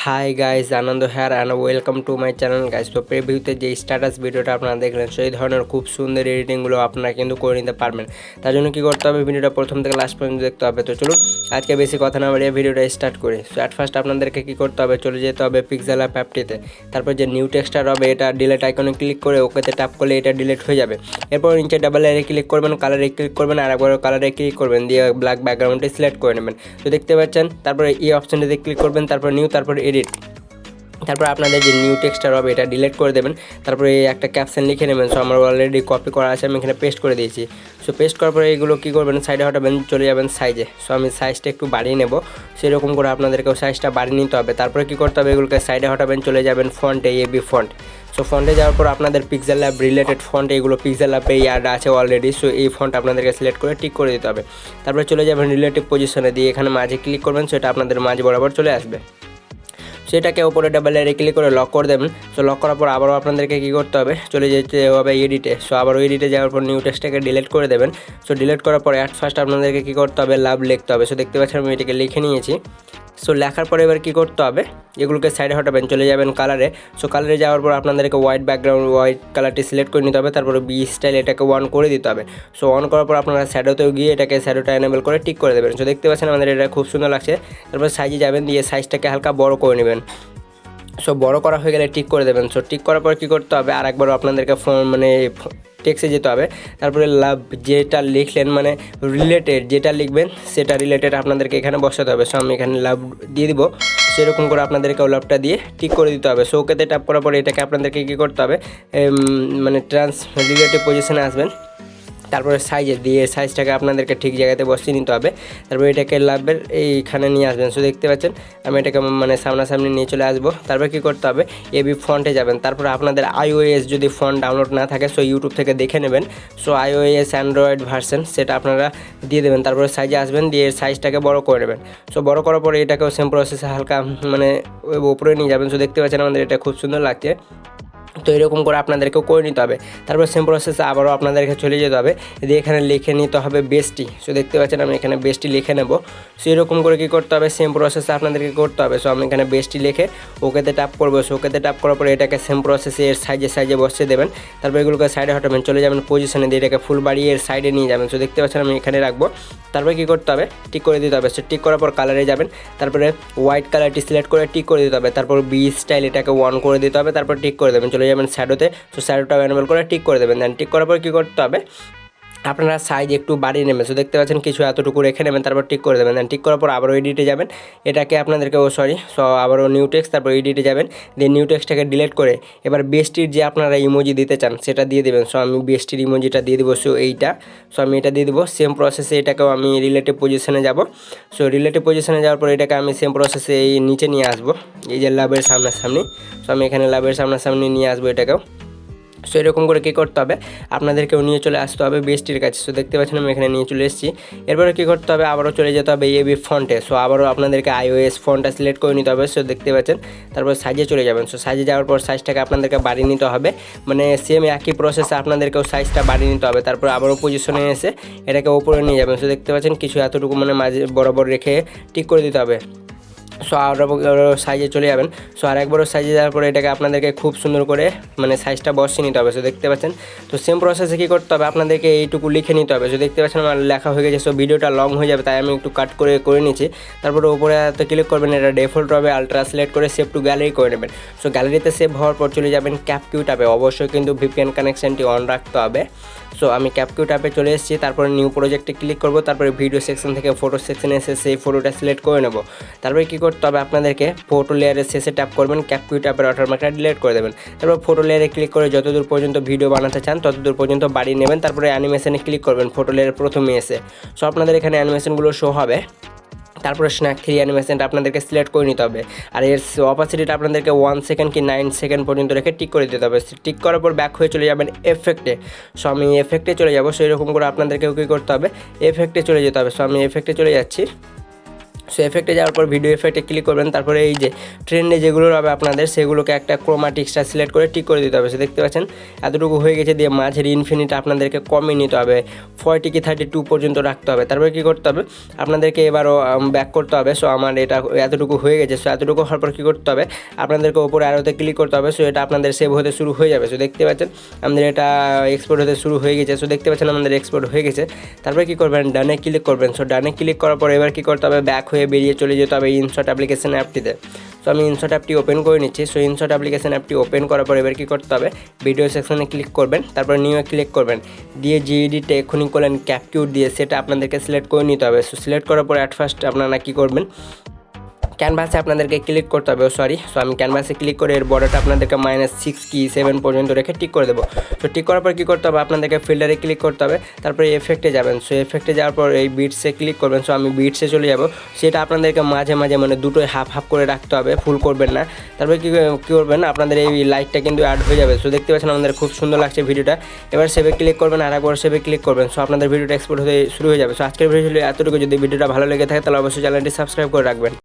High guys Anand here and welcome to my channel guys. তো প্রিভিউতে যে স্ট্যাটাস ভিডিওটা আপনারা দেখলেন সেই ধরনের খুব সুন্দর এডিটিংগুলো আপনারা কিন্তু করে নিতে পারবেন। তার জন্য কী করতে হবে, ভিডিওটা প্রথম থেকে লাস্ট পর্যন্ত দেখতে হবে। তো চলুন আজকে বেশি কথা না বাড়িয়ে ভিডিওটা স্টার্ট করি। সো অ্যাট ফার্স্ট আপনাদেরকে কী করতে হবে, চলে যেতে হবে পিক্সেল অ্যাপটিতে। তারপর যে নিউ টেক্সটটা হবে এটা ডিলেট আইকনে ক্লিক করে ওকেতে ট্যাপ করলে এটা ডিলেট হয়ে যাবে। এরপর নিচে ডাবল এরে ক্লিক করবেন, কালারে ক্লিক করবেন, আর একবার কালারে ক্লিক করবেন, দিয়ে ব্ল্যাক ব্যাকগ্রাউন্ডে সিলেক্ট করে নেবেন। তো দেখতে পাচ্ছেন, তারপরে এই অপশানটিতে ক্লিক করবেন, তারপর নিউ, তারপর এডিট। তারপর আপনাদের যে নিউ টেক্সটটা হবে এটা ডিলিট করে দেবেন। তারপরে একটা ক্যাপশন লিখে নেবেন। সো আমার অলরেডি কপি করা আছে, আমি এখানে পেস্ট করে দিয়েছি। সো পেস্ট করার পরে এগুলো কী করবেন, সাইডে হটাবেন, চলে যাবেন সাইজে। সো আমি সাইজটা একটু বাড়িয়ে নেব, সেরকম করে আপনাদেরকেও সাইজটা বাড়িয়ে নিতে হবে। তারপরে কী করতে হবে, এগুলোকে সাইডে হটাবেন, চলে যাবেন ফন্টে, এবি ফন্ট। সো ফন্টে যাওয়ার পর আপনাদের পিক্সেল ল্যাব রিলেটেড ফন্ট, এগুলো পিক্সেল ল্যাবে অ্যাড আছে অলরেডি। সো এই ফন্ট আপনাদেরকে সিলেক্ট করে টিক করে দিতে হবে। তারপরে চলে যাবেন রিলেটিভ পজিশনে, দিয়ে এখানে মাঝে ক্লিক করবেন। সো এটা আপনাদের মাঝ বরাবর চলে আসবে। সেটাকে উপরে ডাবল এরে ক্লিক করে লক করে দেবেন। সো লক করার পর আবারও আপনাদেরকে কী করতে হবে, চলে যেতে হবে এডিটে। সো আবারও এডিটে যাওয়ার পর নিউ টেক্সটটাকে ডিলিট করে দেবেন। সো ডিলিট করার পর অ্যাট ফার্স্ট আপনাদেরকে কী করতে হবে, লাভ লিখতে হবে। সো দেখতে পাচ্ছেন আমি এটাকে লিখে নিয়েছি। সো লেখার পরে এবার কী করতে হবে, এগুলোকে সাইডে হটাবেন, চলে যাবেন কালারে। সো কালারে যাওয়ার পর আপনাদেরকে হোয়াইট ব্যাকগ্রাউন্ড, হোয়াইট কালারটি সিলেক্ট করে নিতে হবে। তারপরে বি স্টাইল এটাকে অন করে দিতে হবে। সো অন করার পর আপনারা শ্যাডোতেও গিয়ে এটাকে শ্যাডোটা এনেবল করে টিক করে দেবেন। সো দেখতে পাচ্ছেন আমাদের এটা খুব সুন্দর লাগছে। তারপর সাইজে যাবেন, দিয়ে সাইজটাকে হালকা বড় করে নেবেন। সো বড় করা হয়ে গেলে টিক করে দেবেন। সো টিক করার পর কী করতে হবে, আর একবারও আপনাদেরকে টেক্সে যেতে হবে। তারপরে লাভ যেটা লিখলেন, মানে রিলেটেড যেটা লিখবেন সেটা রিলেটেড আপনাদেরকে এখানে বসাতে হবে। সো আমি এখানে লাভ দিয়ে দিব। সেরকম করে আপনাদেরকে লাভটা দিয়ে টিক করে দিতে হবে। সো ওকেতে ট্যাপ করার পরে এটাকে আপনাদেরকে কী করতে হবে, মানে রিলেটিভ পজিশনে আসবেন। তারপরে সাইজে দিয়ে সাইজটাকে আপনাদেরকে ঠিক জায়গাতে বসিয়ে নিতে হবে। তারপরে এটাকে লাভের এইখানে নিয়ে আসবেন। সো দেখতে পাচ্ছেন আমি এটাকে মানে সামনাসামনি নিয়ে চলে আসবো। তারপরে কী করতে হবে, এবি ফন্টে যাবেন। তারপরে আপনাদের iOS যদি ফন্ট ডাউনলোড না থাকে সো ইউটিউব থেকে দেখে নেবেন। সো iOS অ্যান্ড্রয়েড ভার্সন সেটা আপনারা দিয়ে দেবেন। তারপরে সাইজে আসবেন, দিয়ে সাইজটাকে বড় করে নেবেন। সো বড় করার পরে এটাকেও সেম প্রসেসে হালকা মানে উপরে নিয়ে যাবেন। সো দেখতে পাচ্ছেন আমাদের এটা খুব সুন্দর লাগছে। তো এরকম করে আপনাদেরকেও করে নিতে হবে। তারপর সেম প্রসেসে আবারও আপনাদেরকে চলে যেতে হবে, দিয়ে এখানে লিখে নিতে হবে বেস্টি। সো দেখতে পাচ্ছেন আমি এখানে বেস্টি লিখে নেব। সো এরকম করে কী করতে হবে, সেম প্রসেসে আপনাদেরকে করতে হবে। সো আমি এখানে বেস্টি লিখে ওকেতে ট্যাপ করবো। সো ওকেতে ট্যাপ করার পরে এটাকে সেম প্রসেসে এর সাইজে বসিয়ে দেবেন। তারপর এগুলোকে সাইডে হটাবেন, চলে যাবেন পজিশনে, দিয়ে এটাকে ফুল বাড়িয়ে এর সাইডে নিয়ে যাবেন। সো দেখতে পাচ্ছেন আমি এখানে রাখবো। তারপরে কী করতে হবে, টিক করে দিতে হবে। সো টিক করার পর কালারে যাবেন, তারপরে হোয়াইট কালারটি সিলেক্ট করে টিক করে দিতে হবে। তারপর বি স্টাইল এটাকে অন করে দিতে হবে। তারপর টিক করে দেবেন, চলে যাবেন শ্যাডোতে। সো শ্যাডোটা এনেবল করে টিক করে দেবেন। দেন টিক করার পর কী করতে হবে, আপনারা সাইজ একটু বাড়িয়ে নেবেন। সো দেখতে পাচ্ছেন কিছু এতটুকু রেখে নেবেন। তারপর টিক করে দেবেন। দেন টিক করার পর আবারও এডিটে যাবেন। এটাকে আপনাদেরকে সো আবারও নিউ টেক্সট, তারপর এডিটে যাবেন, দিয়ে নিউ টেক্সটটাকে ডিলিট করে এবার বেস্টির যে আপনারা ইমোজি দিতে চান সেটা দিয়ে দেবেন। সো আমি বেস্টির ইমোজিটা দিয়ে দেবো। সো এইটা, সো আমি এটা দিয়ে দেবো। সেম প্রসেসে এটাকেও আমি রিলেটিভ পজিশনে যাব। সো রিলেটিভ পজিশনে যাওয়ার পর এটাকে আমি সেম প্রসেসে এই নিচে নিয়ে আসবো, এই যে লাভের সামনাসামনি। সো আমি এখানে লাভের সামনাসামনি নিয়ে আসবো এটাকেও। সো এরকম করে কী করতে হবে, আপনাদেরকেও নিয়ে চলে আসতে হবে বেস্টির কাছে। সো দেখতে পাচ্ছেন আমি এখানে নিয়ে চলে এসেছি। এরপরে কী করতে হবে, আবারও চলে যেতে হবে এবি ফন্টে। সো আবারও আপনাদেরকে iOS ফন্টটা সিলেক্ট করে নিতে হবে। সো দেখতে পাচ্ছেন, তারপর সাইজে চলে যাবেন। সো সাইজে যাওয়ার পর সাইজটাকে আপনাদেরকে বাড়িয়ে নিতে হবে, মানে সেম একই প্রসেসে আপনাদেরকেও সাইজটা বাড়িয়ে নিতে হবে। তারপর আবারও পজিশনে এসে এটাকে উপরে নিয়ে যাবেন। সো দেখতে পাচ্ছেন কিছু এতটুকু মানে মাঝে বরাবর রেখে টিক করে দিতে হবে। সো আরও সাইজে চলে যাবেন। সো আর একবারও সাইজে যাওয়ার পরে এটাকে আপনাদেরকে খুব সুন্দর করে মানে সাইজটা বসিয়ে নিতে হবে। সো দেখতে পাচ্ছেন, তো সেম প্রসেসে কী করতে হবে, আপনাদেরকে এইটুকু লিখে নিতে হবে। সো দেখতে পাচ্ছেন আমার লেখা হয়ে গেছে। সো ভিডিওটা লং হয়ে যাবে, তাই আমি একটু কাট করে নিচ্ছি। তারপরে উপরে ক্লিক করবেন, এটা ডিফল্ট হবে, আলট্রা সিলেক্ট করে সেভ টু গ্যালারি করে নেবেন। সো গ্যালারিতে সেভ হওয়ার পর চলে যাবেন ক্যাপকিউট অ্যাপে। অবশ্যই কিন্তু ভিপিএন কানেকশানটি অন রাখতে হবে। সো আমি ক্যাপকিউট অ্যাপে চলে এসেছি। তারপরে নিউ প্রজেক্টে ক্লিক করব। তারপরে ভিডিও সেকশন থেকে ফটো সেকশনে এসে সেই ফটোটা সিলেক্ট করে নেব। তারপরে কী করতে হবে, আপনাদেরকে ফটো লেয়ারের শেষে ট্যাপ করবেন, ক্যাপকিউট অ্যাপের ওয়াটারমার্কটা ডিলিট করে দেবেন। তারপর ফটো লেয়ারে ক্লিক করে যতদূর পর্যন্ত ভিডিও বানাতে চান ততদূর পর্যন্ত বাড়িয়ে নেবেন। তারপরে অ্যানিমেশনে ক্লিক করবেন ফটো লেয়ারের প্রথমে এসে। সো আপনাদের এখানে অ্যানিমেশনগুলো শো হবে। তারপরে স্ন্যাক 3 অ্যানিমেশনটা আপনাদেরকে সিলেক্ট করে নিতে হবে। আর এর অপাসিটিটা আপনাদেরকে 1 সেকেন্ড কি 9 সেকেন্ড পর্যন্ত রেখে টিক করে দিতে হবে। টিক করার পর ব্যাক হয়ে চলে যাবেন এফেক্টে। সো আমি এফেক্টে চলে যাব। সো এরকম করে আপনাদেরকেও কী করতে হবে, এফেক্টে চলে যেতে হবে। সো আমি এফেক্টে চলে যাচ্ছি। সো এফেক্টে যাওয়ার পর ভিডিও এফেক্টে ক্লিক করবেন, তারপরে এই যে ট্রেন্ডে যেগুলো হবে আপনাদের সেগুলোকে একটা ক্রোমাটিক্সটা সিলেক্ট করে টিক করে দিতে হবে। সো দেখতে পাচ্ছেন এতটুকু হয়ে গেছে, দিয়ে মাঝের ইনফিনিটি আপনাদেরকে কমিয়ে নিতে হবে, 40-32 পর্যন্ত রাখতে হবে। তারপরে কী করতে হবে আপনাদেরকে এবারও ব্যাক করতে হবে। সো আমার এটা এতটুকু হয়ে গেছে। সো এতটুকু হওয়ার পর কী করতে হবে আপনাদেরকে ওপরে আরোতে ক্লিক করতে হবে। সো এটা আপনাদের সেভ হতে শুরু হয়ে যাবে। সো দেখতে পাচ্ছেন আমাদের এটা এক্সপোর্ট হতে শুরু হয়ে গেছে। সো দেখতে পাচ্ছেন আমাদের এক্সপোর্ট হয়ে গেছে। তারপরে কী করবেন ডানে ক্লিক করবেন। সো ডানে ক্লিক করার পর এবার কী করতে হবে ব্যাক হয়ে বেরিয়ে চলে যেতে হবে ইনশট অ্যাপ্লিকেশন অ্যাপটিতে। সো আমি ইনশট অ্যাপটি ওপেন করে নিচ্ছি। সো ইনশট অ্যাপ্লিকেশন অ্যাপটি ওপেন করার পর এবার কী করতে হবে ভিডিও সেকশনে ক্লিক করবেন, তারপর নিউ ক্লিক করবেন, দিয়ে 𝗔𝗹𝗶𝗵 দিয়ে সেটা আপনাদেরকে সিলেক্ট করে নিতে হবে। সো সিলেক্ট করার পর অ্যাট ফার্স্ট আপনারা কী করবেন ক্যানভাসে আপনাদেরকে ক্লিক করতে হবে। সো আমি ক্যানভাসে ক্লিক করে এর বর্ডারটা আপনাদেরকে -6 কি 7 পর্যন্ত রেখে টিক করে দেবো। তো টিক করার পর কী করতে হবে আপনাদেরকে ফিল্টারে ক্লিক করতে হবে, তারপরে এফেক্টে যাবেন। সো এফেক্টে যাওয়ার পর এই বিটসে ক্লিক করবেন। সো আমি বিটসে চলে যাব। সেটা আপনাদেরকে মাঝে মাঝে মানে দুটোই হাফ হাফ করে রাখতে হবে, ফুল করবেন না। তারপরে কী করবেন আপনাদের এই লাইটটা কিন্তু অ্যাড হয়ে যাবে। সো দেখতে পাচ্ছেন আমাদের খুব সুন্দর লাগছে ভিডিওটা। এবার সেভে ক্লিক করবেন, আর একবার সেভে ক্লিক করবেন। সো আপনাদের ভিডিওটা এক্সপোর্ট হতে শুরু হয়ে যাবে। সো আজকের ভিডিও এতটুকু। যদি ভিডিওটা ভালো লেগে থাকে তাহলে অবশ্যই চ্যানেলটি সাবস্ক্রাইব করে রাখবেন।